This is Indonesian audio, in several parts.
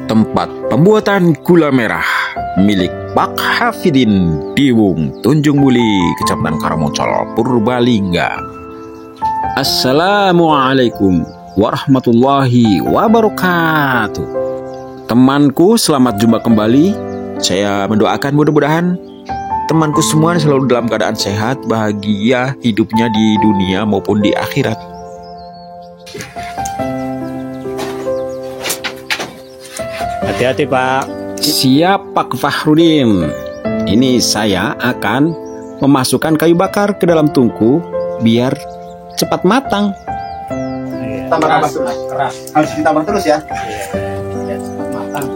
tempat pembuatan gula merah milik Pak Hafidin Diwung, Tunjung Muli, Kecamatan Karamoncol, Purbalingga. Assalamualaikum warahmatullahi wabarakatuh. Temanku, selamat jumpa kembali. Saya mendoakan mudah-mudahan temanku semua selalu dalam keadaan sehat, bahagia hidupnya di dunia maupun di akhirat. Hati-hati Pak. Siap Pak Fahrudin. Ini saya akan memasukkan kayu bakar ke dalam tungku biar cepat matang. Tambah keras, keras. Harus ditambah terus ya. Iya, cepat matang.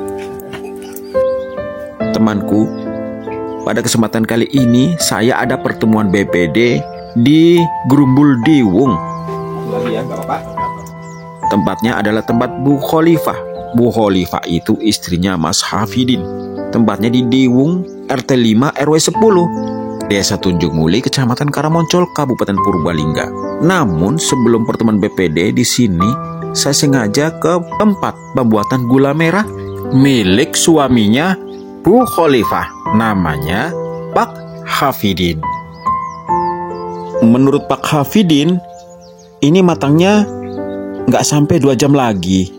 Temanku, pada kesempatan kali ini saya ada pertemuan BPD di Grumbul Diwung. Lagi ya, nggak apa-apa. Tempatnya adalah tempat Bu Khalifah. Bu Khalifah itu istrinya Mas Hafidin. Tempatnya di Diwung, RT 5 RW 10, Desa Tunjung Muli, Kecamatan Karamoncol, Kabupaten Purbalingga. Namun sebelum pertemuan BPD di sini, saya sengaja ke tempat pembuatan gula merah milik suaminya Bu Khalifah, namanya Pak Hafidin. Menurut Pak Hafidin, ini matangnya nggak sampai 2 jam lagi.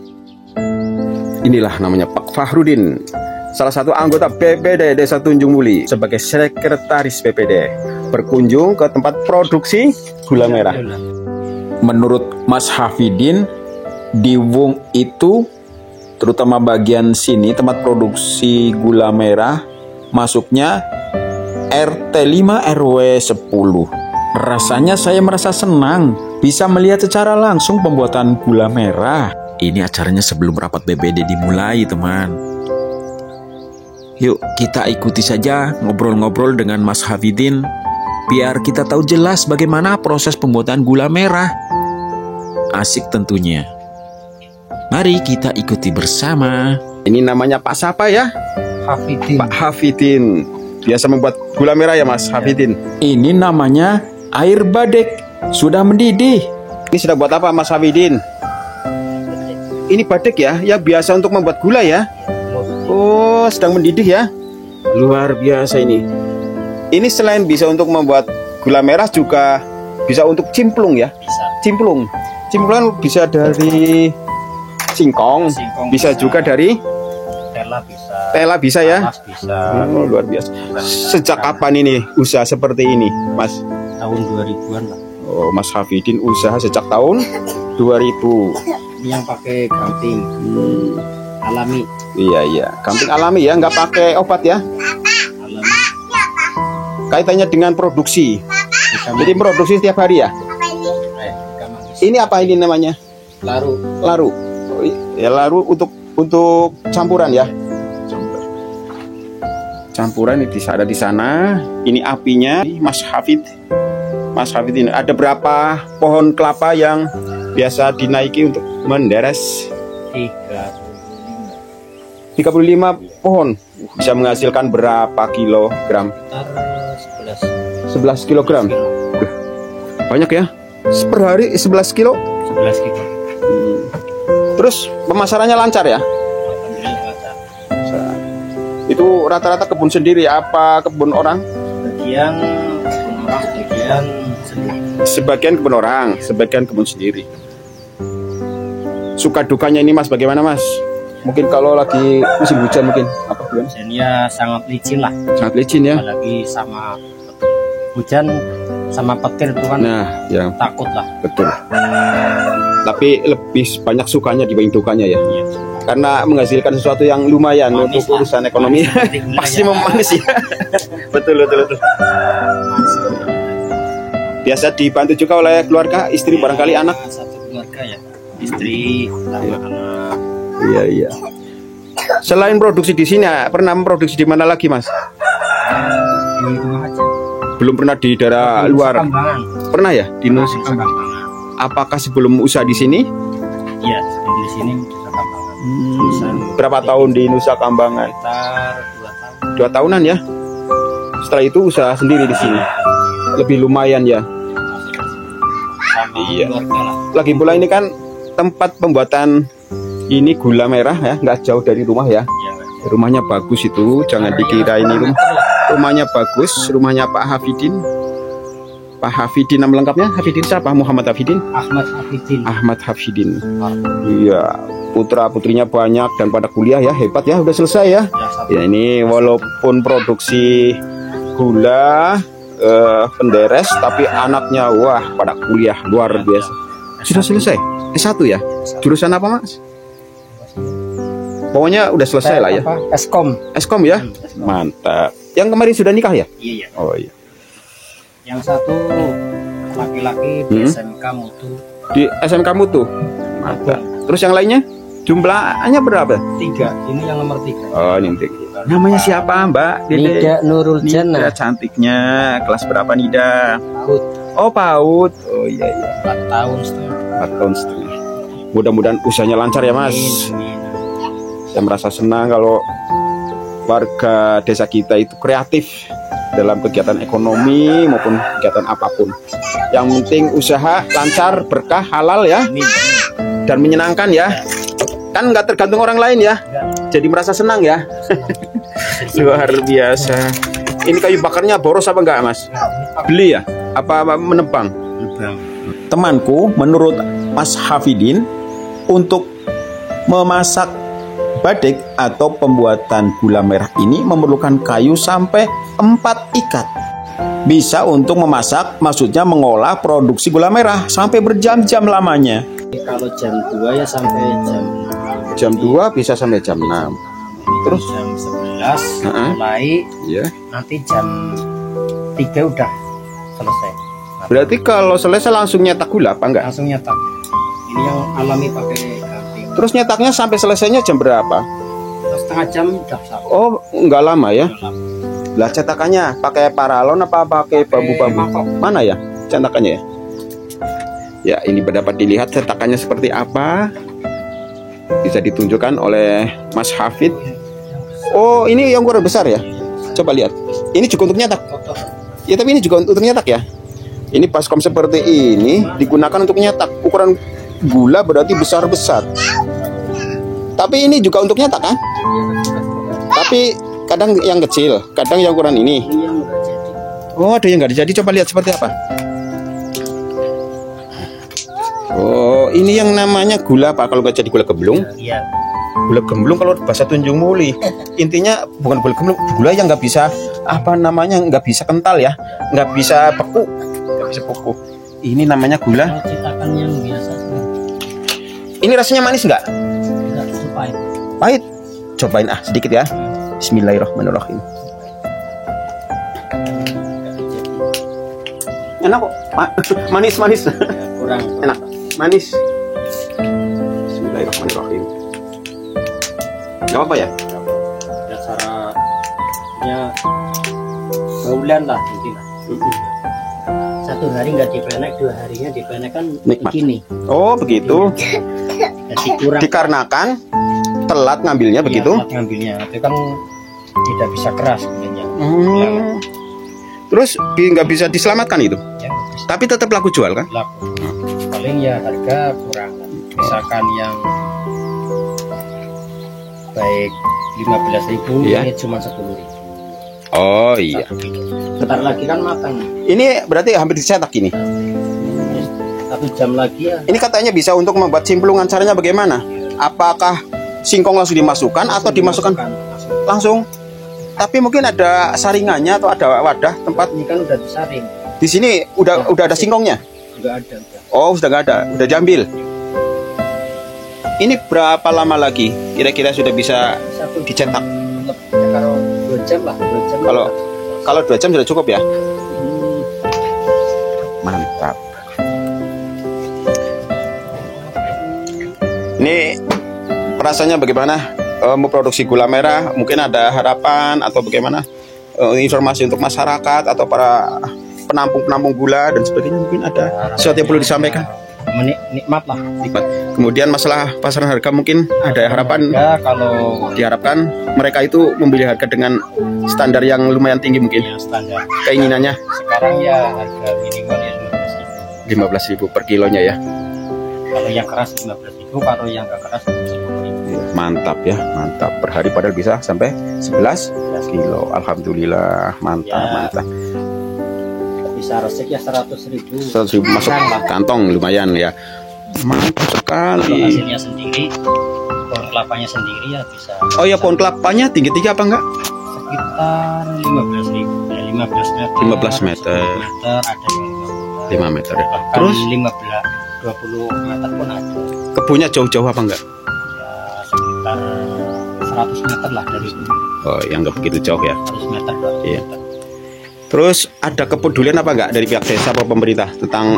Inilah namanya Pak Fahrudin, salah satu anggota BPD Desa Tunjung Muli sebagai sekretaris BPD, berkunjung ke tempat produksi gula merah. Menurut Mas Hafidin, Diwung itu terutama bagian sini tempat produksi gula merah masuknya RT 5 RW 10. Rasanya saya merasa senang bisa melihat secara langsung pembuatan gula merah. Ini acaranya sebelum rapat BPD dimulai, teman. Yuk kita ikuti saja ngobrol-ngobrol dengan Mas Hafidin biar kita tahu jelas bagaimana proses pembuatan gula merah. Asik tentunya. Mari kita ikuti bersama. Ini namanya Pak siapa ya? Hafidin. Pak Hafidin. Biasa membuat gula merah ya Mas Hafidin? Ini namanya air badek. Sudah mendidih. Ini sudah buat apa Mas Hafidin? Ini badek ya? Ya biasa untuk membuat gula ya? Oh, sedang mendidih ya? Luar biasa ini. Ini selain bisa untuk membuat gula merah juga bisa untuk cimplung ya? Bisa. Cimplung. Cimplung bisa dari singkong, bisa juga dari Tela bisa. ya? Panas bisa. Oh, luar biasa. Sejak kapan ini usaha seperti ini, Mas? Tahun 2000-an lah. Oh, Mas Hafidin usaha sejak tahun 2000. Ini yang pakai gamping alami. Iya. Gamping alami ya, nggak pakai obat ya? Alami. Kaitannya dengan produksi. Jadi produksi setiap hari ya? Ini apa ini namanya? Laru. Oh, ya laru untuk campuran ya? Campuran ini ada di sana. Ini apinya, Mas Hafid ini ada berapa pohon kelapa yang biasa dinaiki untuk menderes? 35 pohon. Bisa menghasilkan berapa kilogram? 11 kilogram. Banyak ya? Per hari 11 kilo? 11 kilo. Terus pemasarannya lancar ya? Alhamdulillah lancar. Itu rata-rata kebun sendiri apa kebun orang? Bagian kebun orang, bagian sendiri. Sebagian kebun orang, sebagian kebun sendiri. Suka dukanya ini Mas, bagaimana Mas? Mungkin kalau lagi musim hujan mungkin apa gimana? Hujannya sangat licin lah. Sangat licin ya. Apalagi sama hujan sama petir tuh kan. Nah, ya Takut lah. betul. Tapi lebih banyak sukanya dibanding dukanya ya. Iya. Karena menghasilkan sesuatu yang lumayan Manis untuk lah. urusan ekonomi. Pasti memanis ya. betul. Biasa dibantu juga oleh keluarga, istri barangkali anak. Satu keluarga ya. Istri sama anak. Iya. Selain produksi di sini, pernah memproduksi di mana lagi Mas? Di rumah aja. Belum pernah di daerah Nusa luar. Kambangan. Pernah ya di Nusa? Kambangan. Apakah sebelum usaha di sini? Iya, di sini Nusa Kambangan. Berapa tahun di Nusa Kambangan? Sekitar 2 tahun. 2 tahunan ya. Setelah itu usaha sendiri di sini. Lebih lumayan ya. Sama Iya. keluarga lah. Lagi pula ini kan tempat pembuatan Ini gula merah ya, nggak jauh dari rumah ya. Rumahnya bagus itu, jangan dikira ini rumahnya bagus. Rumahnya Pak Hafidin. Pak Hafidin nama lengkapnya Hafidin siapa? Muhammad Hafidin? Ahmad Hafidin. Ahmad Hafidin. Iya, putra putrinya banyak dan pada kuliah ya, hebat ya, udah selesai ya. Ya ini walaupun produksi gula penderes, tapi anaknya wah pada kuliah luar biasa. Sudah selesai S1 ya? Jurusan apa Mas? Pokoknya udah selesai lah ya. Eskom. Eskom ya? Mantap. Yang kemarin sudah nikah ya? Iya. Oh iya. Yang satu laki-laki di SMK Mutu. Di SMK Mutu. Mantap. Terus yang lainnya? Jumlahnya berapa? 3. Ini yang nomor 3. Oh, ini namanya siapa Mbak? Nida Nurul Jannah. Nida cantiknya. Kelas berapa Nida? PAUD. Oh PAUD. Oh iya iya. 4 tahun setengah. 4 tahun setengah. Mudah-mudahan usahanya lancar ya Mas. Saya merasa senang kalau warga desa kita itu kreatif dalam kegiatan ekonomi maupun kegiatan apapun. Yang penting usaha lancar, berkah, halal ya, dan menyenangkan ya. Kan nggak tergantung orang lain ya. Jadi merasa senang ya. Luar biasa. Ini kayu bakarnya boros apa enggak Mas? Beli ya? Apa menebang? Temanku, menurut Mas Hafidin, untuk memasak badik atau pembuatan gula merah ini memerlukan kayu sampai 4 ikat. Bisa untuk memasak, maksudnya mengolah produksi gula merah sampai berjam-jam lamanya. Kalau jam 2 ya sampai jam 2 bisa sampai jam 6. Terus jam 11 mulai ya. Nanti jam 3 udah selesai. Berarti kalau selesai langsung nyetak gula apa enggak? Langsung nyetak. Ini yang alami pakai ganti. Terus nyetaknya sampai selesainya jam berapa? Setengah jam udah sampai. Oh, enggak lama ya? Lah cetakannya pakai paralon apa pakai bambu-bambu? Mana ya cetakannya ya? Ya, ini dapat dilihat cetakannya seperti apa. Bisa ditunjukkan oleh Mas Hafid. Oh, ini yang ukuran besar ya? Coba lihat. Ini juga untuk nyetak. Ya, tapi ini juga untuk nyetak ya. Ini baskom seperti ini digunakan untuk nyetak. Ukuran gula berarti besar-besar. Tapi ini juga untuk nyetak kan? Tapi kadang yang kecil, kadang yang ukuran ini. Oh, ada yang nggak jadi. Coba lihat seperti apa. Oh, ini yang namanya gula apa? Kalau nggak jadi gula gemblung? Iya. Gula gemblung kalau bahasa Tunjung Muli. Intinya bukan gula gemblung, gula yang nggak bisa apa namanya, nggak bisa kental ya, nggak bisa beku, nggak bisa beku. Ini namanya gula. Cetakan yang biasa. Ini rasanya manis nggak? Pahit. Pahit. Cobain sedikit ya. Bismillahirrahmanirrahim. Enak kok. Manis. Kurang. Enak. Manis. Bismillahirrahmanirrahim. Gak apa-apa ya? Ya caranya bulan lah mungkin. Satu hari nggak dipenek, 2 harinya dipenek kan Nikmat. begini. Oh begitu. Jadi kurang. Dikarenakan telat ngambilnya begitu. Telat ngambilnya, itu kan tidak bisa keras sebenarnya. Terus nggak bisa diselamatkan itu. Ya, Tapi tetap laku jual kan? laku. Paling ya harga kurang. Misalkan yang baik 15.000 Iya. ini cuma 10.000. Oh iya. Bentar lagi kan matang. Ini berarti hampir dicetak ini. 1 jam lagi ya. Ini katanya bisa untuk membuat cimplungan. Caranya bagaimana? Apakah singkong langsung dimasukkan atau dimasukkan langsung? Tapi mungkin ada saringannya atau ada wadah tempat. Ini kan udah disaring. Di sini udah ada singkongnya. Enggak ada udah. Oh sudah nggak ada, udah diambil. Ini berapa lama lagi kira-kira sudah bisa Satu dicetak? kalau 2 jam lah, 2 jam. Kalau 2 jam sudah cukup ya? Mantap. Ini perasaannya bagaimana? Memproduksi gula merah, mungkin ada harapan atau bagaimana? Informasi untuk masyarakat atau para penampung gula dan sebagainya, mungkin ada sesuatu yang perlu disampaikan. Nikmat lah. Nikmat. Kemudian masalah pasaran harga mungkin ada harapan. Ya kalau Diharapkan mereka itu membeli harga dengan standar yang lumayan tinggi mungkin. ya standar. Keinginannya Sekarang ya harga minimal ya 15.000. 15.000 per kilonya ya. Kalau yang keras 15.000, kalau yang nggak keras 10.000. Mantap ya, mantap. Per hari padahal bisa sampai 11 kilo. Alhamdulillah, mantap, Ya. mantap. Bisa resik ya 100.000. 100.000 masuk kantong lumayan ya. Mantap Kalau sekali. hasilnya sendiri, pohon kelapanya sendiri ya bisa Oh ya, pohon kelapanya tinggi apa enggak? sekitar 15.000, 15 meter, 15 meter. 10 meter, ada yang 5 meter ya. bahkan Terus 15, 20 meter pun ada. kebunnya jauh-jauh apa enggak? Ya sekitar 100 meter lah dari sini. Oh, yang enggak begitu jauh ya. 100 meter, 200 Iya. meter. Terus ada kepedulian apa enggak dari pihak desa atau pemerintah tentang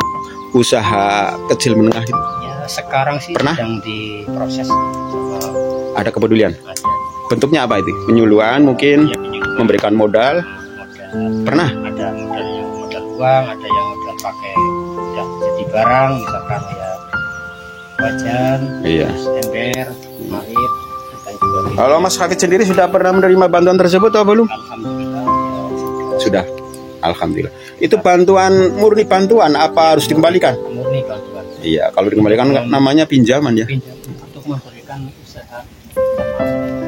usaha kecil menengah itu? Ya sekarang sih Pernah? sedang diproses sama Ada kepedulian. ada Bentuknya apa itu? Penyuluhan mungkin, ya, penyuluhan, memberikan modal. modal. Pernah? Ada modal yang modal uang, ada yang modal pakai ya jadi barang, misalkan ya wajan, Iya. terus ember, marit, dan juga Kalau Mas Hafid sendiri sudah pernah menerima bantuan tersebut atau belum? alhamdulillah ya, Sudah. Alhamdulillah. Itu bantuan murni bantuan apa harus dikembalikan? murni bantuan Iya, kalau dikembalikan namanya pinjaman ya. pinjam untuk memberikan usaha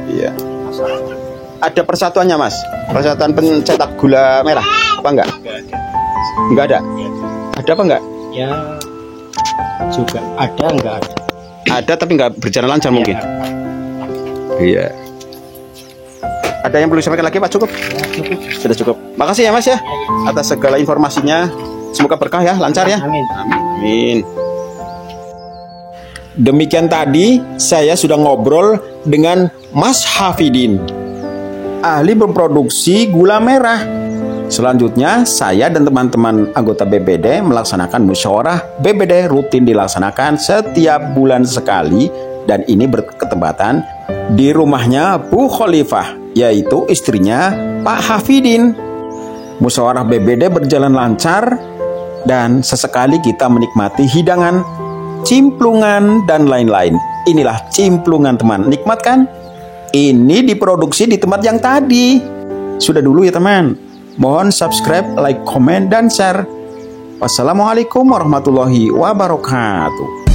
Iya. masyarakat. Ada persatuannya, Mas? Persatuan pencetak gula merah apa enggak? Enggak ada. Ya, Ada apa enggak? ya juga ada enggak ada. Ada tapi enggak berjalan lancar mungkin. Ya, Iya. Ada yang perlu disampaikan lagi, Pak? Cukup? ya, cukup. Sudah cukup. Makasih ya, Mas ya, atas segala informasinya. Semoga berkah ya, lancar ya. Amin. Amin. Demikian tadi saya sudah ngobrol dengan Mas Hafidin, ahli memproduksi gula merah. Selanjutnya saya dan teman-teman anggota BBD melaksanakan musyawarah BBD rutin dilaksanakan setiap bulan sekali, dan ini berketepatan di rumahnya Bu Khalifah, yaitu istrinya Pak Hafidin. Musyawarah BBD berjalan lancar dan sesekali kita menikmati hidangan, cimplungan, dan lain-lain. Inilah cimplungan, teman. Nikmat kan? Ini diproduksi di tempat yang tadi. Sudah dulu ya, teman. Mohon subscribe, like, komen, dan share. Wassalamualaikum warahmatullahi wabarakatuh.